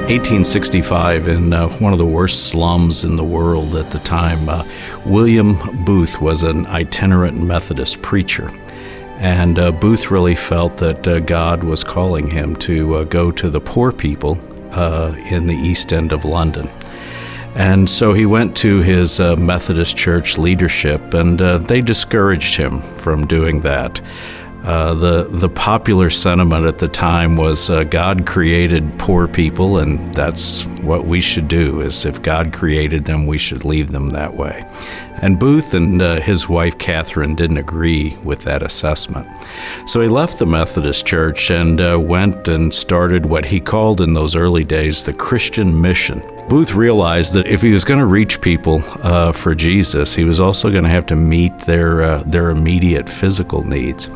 1865, in one of the worst slums in the world at the time, William Booth was an itinerant Methodist preacher. And Booth really felt that God was calling him to go to the poor people in the East End of London. And so he went to his Methodist church leadership, and they discouraged him from doing that. The popular sentiment at the time was God created poor people, and that's what we should do, is if God created them, we should leave them that way. And Booth and his wife Catherine didn't agree with that assessment. So he left the Methodist Church and went and started what he called in those early days the Christian mission. Booth realized that if he was going to reach people for Jesus, he was also going to have to meet their immediate physical needs.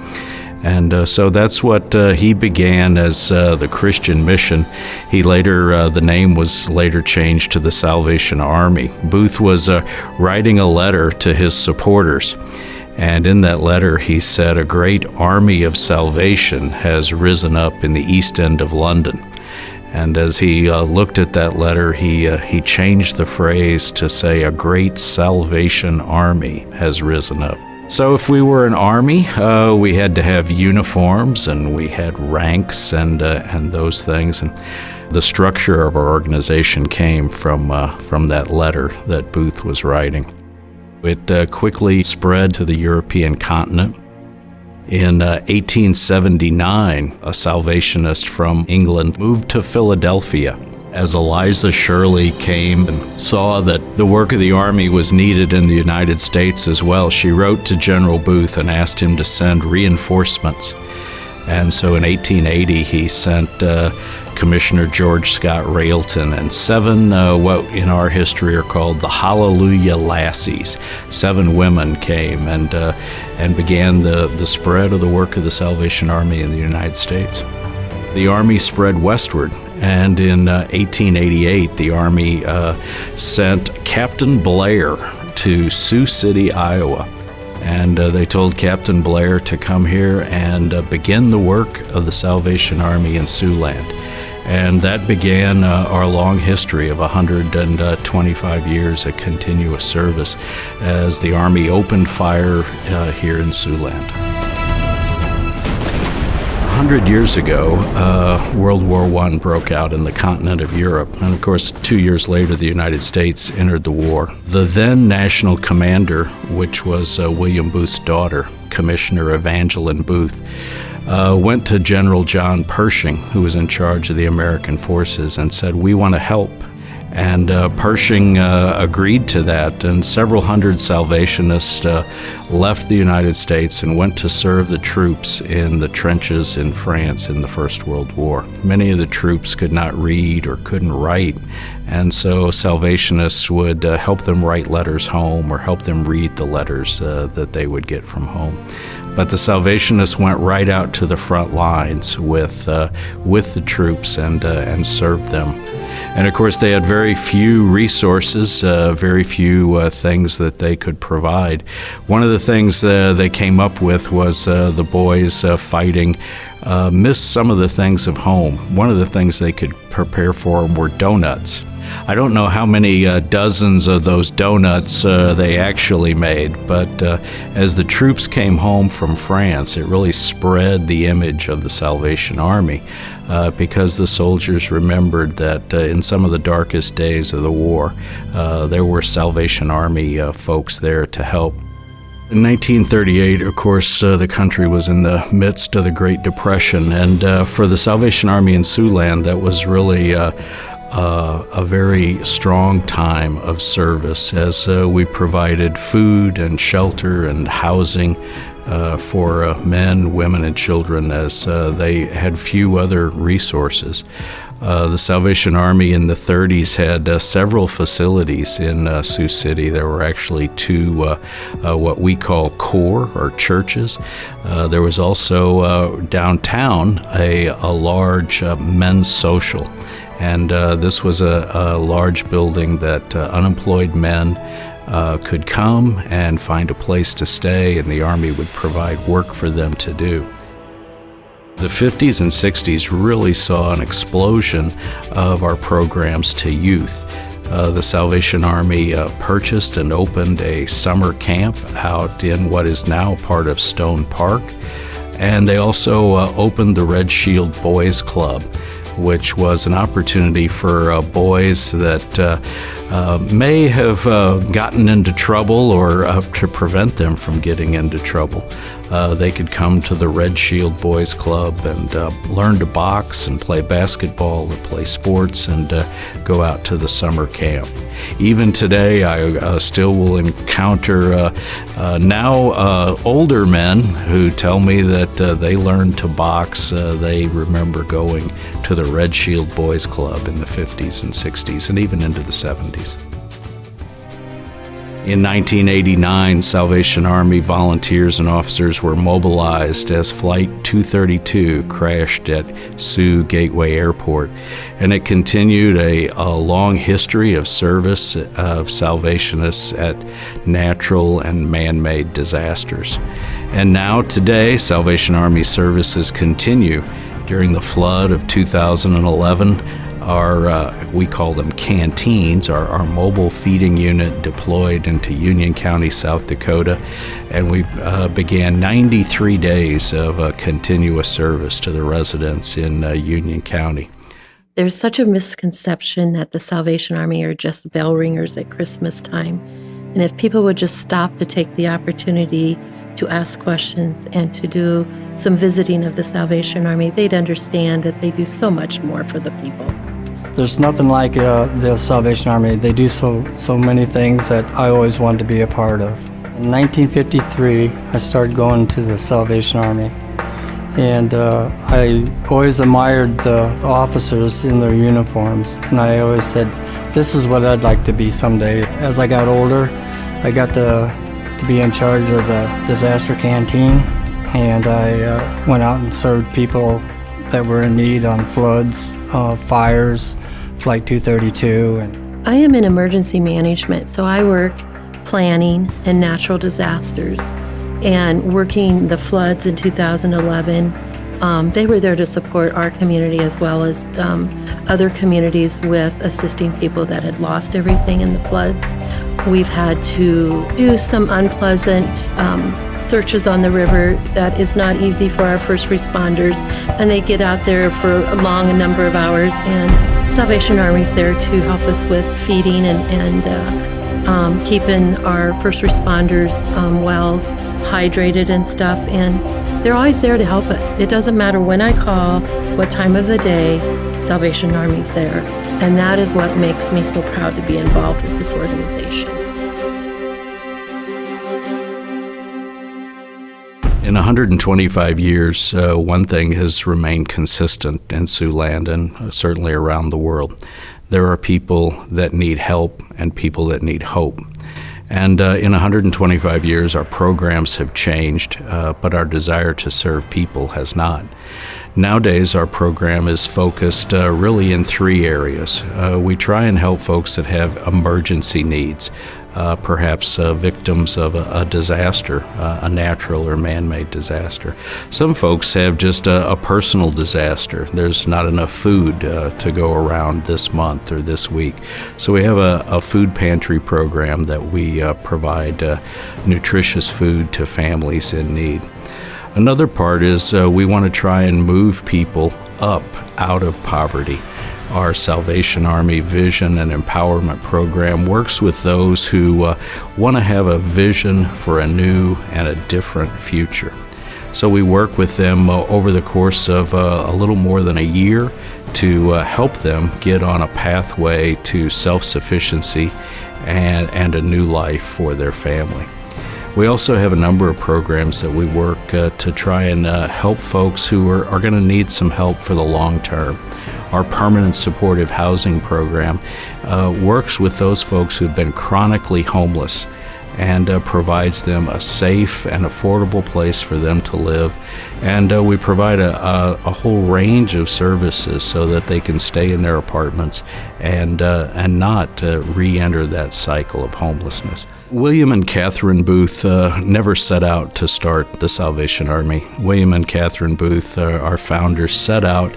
And so that's what he began as the Christian mission. He later, the name was later changed to the Salvation Army. Booth was writing a letter to his supporters. And in that letter, he said, "A great army of salvation has risen up in the East End of London." And as he looked at that letter, he changed the phrase to say, "A great salvation army has risen up." So if we were an army, we had to have uniforms, and we had ranks and those things. And the structure of our organization came from that letter that Booth was writing. It quickly spread to the European continent. In 1879, a Salvationist from England moved to Philadelphia. As Eliza Shirley came and saw that the work of the Army was needed in the United States as well, she wrote to General Booth and asked him to send reinforcements. And so in 1880, he sent Commissioner George Scott Railton and 7 what in our history are called the Hallelujah Lassies. 7 women came and began the spread of the work of the Salvation Army in the United States. The Army spread westward, and in 1888, the Army sent Captain Blair to Sioux City, Iowa. And they told Captain Blair to come here and begin the work of the Salvation Army in Siouxland. And that began our long history of 125 years of continuous service as the Army opened fire here in Siouxland. 100 years ago, World War I broke out in the continent of Europe, and of course 2 years later the United States entered the war. The then national commander, which was William Booth's daughter, Commissioner Evangeline Booth, went to General John Pershing, who was in charge of the American forces, and said, "We want to help." And Pershing agreed to that, and several hundred Salvationists left the United States and went to serve the troops in the trenches in France in the First World War. Many of the troops could not read or couldn't write, and so Salvationists would help them write letters home or help them read the letters that they would get from home. But the Salvationists went right out to the front lines with the troops and served them. And of course, they had very few resources, very few things that they could provide. One of the things they came up with was the boys fighting missed some of the things of home. One of the things they could prepare for them were donuts. I don't know how many dozens of those donuts they actually made, but as the troops came home from France, it really spread the image of the Salvation Army because the soldiers remembered that in some of the darkest days of the war, there were Salvation Army folks there to help. In 1938, of course, the country was in the midst of the Great Depression, and for the Salvation Army in Siouxland, that was really a very strong time of service as we provided food and shelter and housing for men, women, and children as they had few other resources. The Salvation Army in the 30s had several facilities in Sioux City. There were actually 2 what we call core or churches. There was also downtown a large men's social. And this was a large building that unemployed men could come and find a place to stay, and the Army would provide work for them to do. The 50s and 60s really saw an explosion of our programs to youth. The Salvation Army purchased and opened a summer camp out in what is now part of Stone Park. And they also opened the Red Shield Boys Club, which was an opportunity for boys that may have gotten into trouble, or to prevent them from getting into trouble. They could come to the Red Shield Boys Club and learn to box and play basketball and play sports and go out to the summer camp. Even today, I still will encounter now older men who tell me that they learned to box. They remember going to the Red Shield Boys Club in the 50s and 60s and even into the 70s. In 1989, Salvation Army volunteers and officers were mobilized as Flight 232 crashed at Sioux Gateway Airport, and it continued a long history of service of Salvationists at natural and man-made disasters. And now today, Salvation Army services continue. During the flood of 2011, we call them canteens, our mobile feeding unit deployed into Union County, South Dakota, and we began 93 days of continuous service to the residents in Union County. There's such a misconception that the Salvation Army are just bell ringers at Christmas time. And if people would just stop to take the opportunity to ask questions and to do some visiting of the Salvation Army, they'd understand that they do so much more for the people. There's nothing like the Salvation Army. They do so many things that I always wanted to be a part of. In 1953, I started going to the Salvation Army, and I always admired the officers in their uniforms, and I always said, this is what I'd like to be someday. As I got older, I got to be in charge of the disaster canteen, and I went out and served people that were in need on floods, fires, Flight 232. I am in emergency management, so I work planning and natural disasters. And working the floods in 2011, they were there to support our community as well as other communities with assisting people that had lost everything in the floods. We've had to do some unpleasant searches on the river. That is not easy for our first responders, and they get out there for a number of hours, and Salvation Army's there to help us with feeding and keeping our first responders well hydrated and stuff, and they're always there to help us. It doesn't matter when I call, what time of the day, Salvation Army's there. And that is what makes me so proud to be involved with this organization. In 125 years, one thing has remained consistent in Siouxland and certainly around the world. There are people that need help and people that need hope. And in 125 years, our programs have changed, but our desire to serve people has not. Nowadays, our program is focused really in three areas. We try and help folks that have emergency needs, perhaps victims of a disaster, a natural or man-made disaster. Some folks have just a personal disaster. There's not enough food to go around this month or this week. So we have a food pantry program that we provide nutritious food to families in need. Another part is we want to try and move people up out of poverty. Our Salvation Army Vision and Empowerment Program works with those who want to have a vision for a new and a different future. So we work with them over the course of a little more than a year to help them get on a pathway to self-sufficiency and a new life for their family. We also have a number of programs that we work to try and help folks who are going to need some help for the long term. Our Permanent Supportive Housing Program works with those folks who've been chronically homeless and provides them a safe and affordable place for them to live. And we provide a whole range of services so that they can stay in their apartments and not re-enter that cycle of homelessness. William and Catherine Booth never set out to start the Salvation Army. William and Catherine Booth, our founders, set out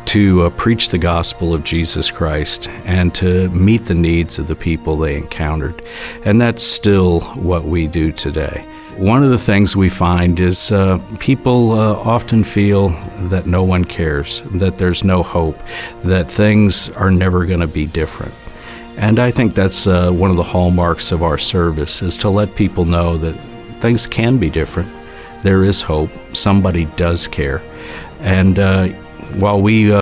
to preach the gospel of Jesus Christ and to meet the needs of the people they encountered. And that's still what we do today. One of the things we find is people often feel that no one cares, that there's no hope, that things are never going to be different. And I think that's one of the hallmarks of our service, is to let people know that things can be different. There is hope. Somebody does care. And while we